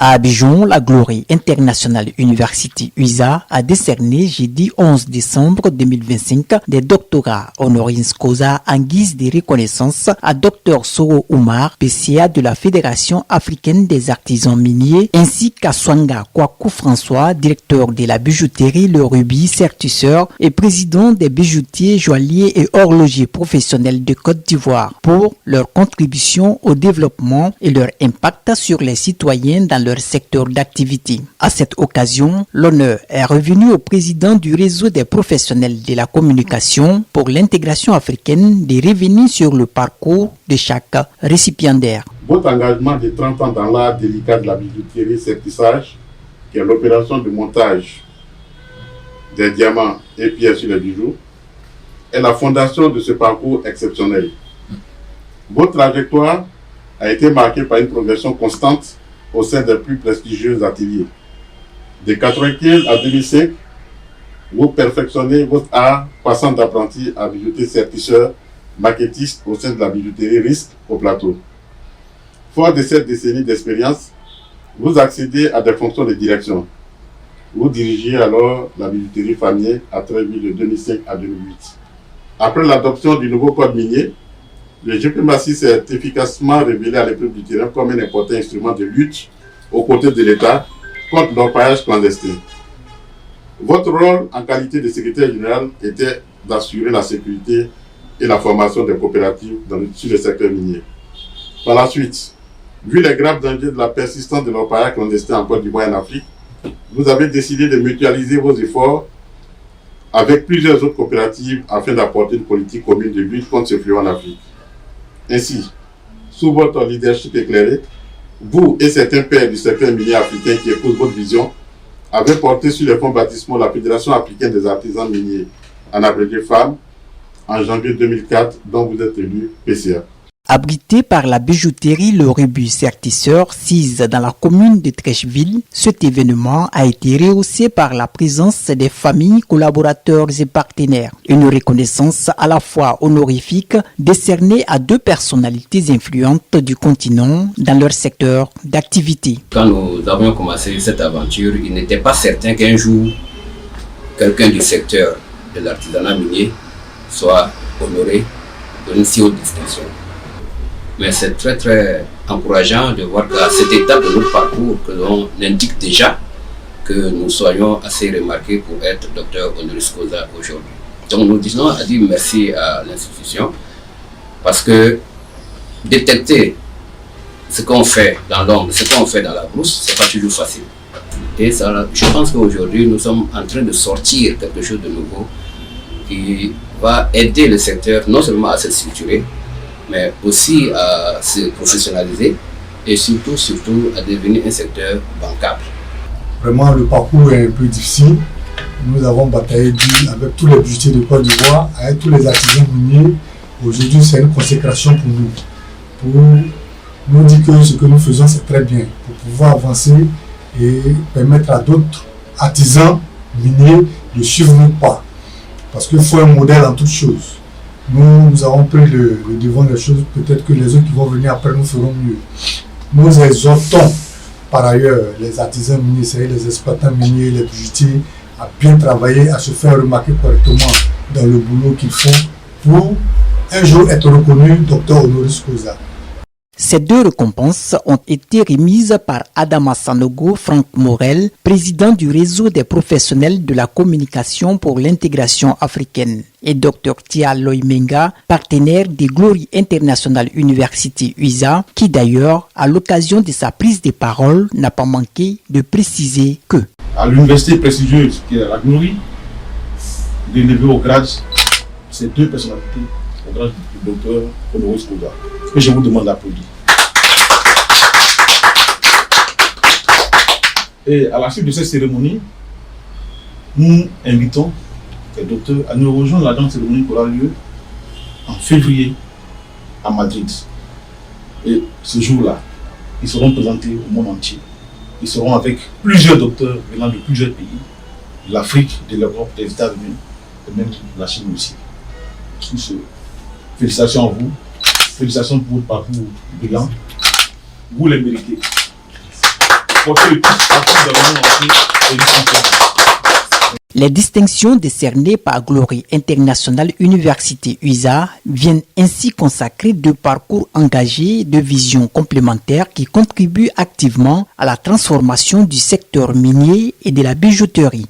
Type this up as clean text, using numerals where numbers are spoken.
À Abidjan, la Glory International University USA a décerné jeudi 11 décembre 2025 des doctorats honoris causa en guise de reconnaissance à Dr Soro Oumar, PCA de la Fédération africaine des artisans miniers, ainsi qu'à Swanga Kwaku François, directeur de la bijouterie Le Rubis Certisseur et président des bijoutiers, joailliers et horlogers professionnels de Côte d'Ivoire, pour leur contribution au développement et leur impact sur les citoyens dans leur secteur d'activité. À cette occasion, l'honneur est revenu au président du réseau des professionnels de la communication pour l'intégration africaine de revenir sur le parcours de chaque récipiendaire. Votre engagement de 30 ans dans l'art délicat de la bijouterie sertissage, qui est l'opération de montage des diamants et pièces sur les bijoux, est la fondation de ce parcours exceptionnel. Votre trajectoire a été marquée par une progression constante au sein des plus prestigieux ateliers. De 1995 à 2005, vous perfectionnez votre art, passant d'apprenti à bijoutier sertisseur, maquettiste au sein de la bijouterie Risque au plateau. Fort de cette décennie d'expérience, vous accédez à des fonctions de direction. Vous dirigez alors la bijouterie Famier à Tréville de 2005 à 2008. Après l'adoption du nouveau code minier, le GPMACI s'est efficacement révélé à l'épreuve du terrain comme un important instrument de lutte aux côtés de l'État contre l'orpaillage clandestin. Votre rôle en qualité de secrétaire général était d'assurer la sécurité et la formation des coopératives sur le secteur minier. Par la suite, vu les graves dangers de la persistance de l'orpaillage clandestin en Côte d'Ivoire et en Afrique, vous avez décidé de mutualiser vos efforts avec plusieurs autres coopératives afin d'apporter une politique commune de lutte contre ce fléau en Afrique. Ainsi, sous votre leadership éclairé, vous et certains pairs du secteur minier africain qui épousent votre vision avez porté sur les fonds baptismaux la Fédération africaine des artisans miniers, en abrégé FAM, en janvier 2004, dont vous êtes élu PCA. Abrité par la bijouterie Le Rubis Certisseur, sise dans la commune de Trècheville, cet événement a été rehaussé par la présence des familles, collaborateurs et partenaires. Une reconnaissance à la fois honorifique décernée à deux personnalités influentes du continent dans leur secteur d'activité. Quand nous avions commencé cette aventure, il n'était pas certain qu'un jour, quelqu'un du secteur de l'artisanat minier soit honoré d'une si haute distinction. Mais c'est très très encourageant de voir qu'à cette étape de notre parcours, que l'on indique déjà que nous soyons assez remarqués pour être docteur honoris causa aujourd'hui. Donc nous disons à dire merci à l'institution parce que détecter ce qu'on fait dans l'ombre, ce qu'on fait dans la brousse, c'est pas toujours facile. Et ça, je pense qu'aujourd'hui nous sommes en train de sortir quelque chose de nouveau qui va aider le secteur non seulement à se structurer, mais aussi à se professionnaliser et surtout à devenir un secteur bancable. Vraiment, le parcours est un peu difficile. Nous avons bataillé dur avec tous les bijoutiers de Côte d'Ivoire, avec tous les artisans miniers. Aujourd'hui, c'est une consécration pour nous. Pour nous dire que ce que nous faisons, c'est très bien. Pour pouvoir avancer et permettre à d'autres artisans miniers de suivre notre pas. Parce qu'il faut un modèle en toutes choses. Nous avons pris le devant des choses, peut-être que les autres qui vont venir après nous feront mieux. Nous exhortons par ailleurs les artisans miniers, c'est-à-dire les exploitants miniers, les bijoutiers, à bien travailler, à se faire remarquer correctement dans le boulot qu'ils font pour un jour être reconnus docteur honoris causa. Ces deux récompenses ont été remises par Adama Sanogo Franck Morel, président du réseau des professionnels de la communication pour l'intégration africaine, et Dr Tia Loimenga, partenaire des Glory International University USA, qui d'ailleurs, à l'occasion de sa prise de parole, n'a pas manqué de préciser que à l'université prestigieuse qui est la Glory, d'élever au grade ces deux personnalités au grade du docteur honoris causa, que je vous demande d'applaudir. Et à la suite de cette cérémonie, nous invitons les docteurs à nous rejoindre dans la cérémonie qui aura lieu en février à Madrid. Et ce jour-là, ils seront présentés au monde entier. Ils seront avec plusieurs docteurs venant de plusieurs pays, de l'Afrique, de l'Europe, des États-Unis, et même de la Chine aussi. Félicitations à vous, félicitations pour votre parcours brillant. Vous les méritez. exporter le plus partout dans le monde entier et du continent. Les distinctions décernées par Glory International University USA viennent ainsi consacrer deux parcours engagés de vision complémentaires qui contribuent activement à la transformation du secteur minier et de la bijouterie.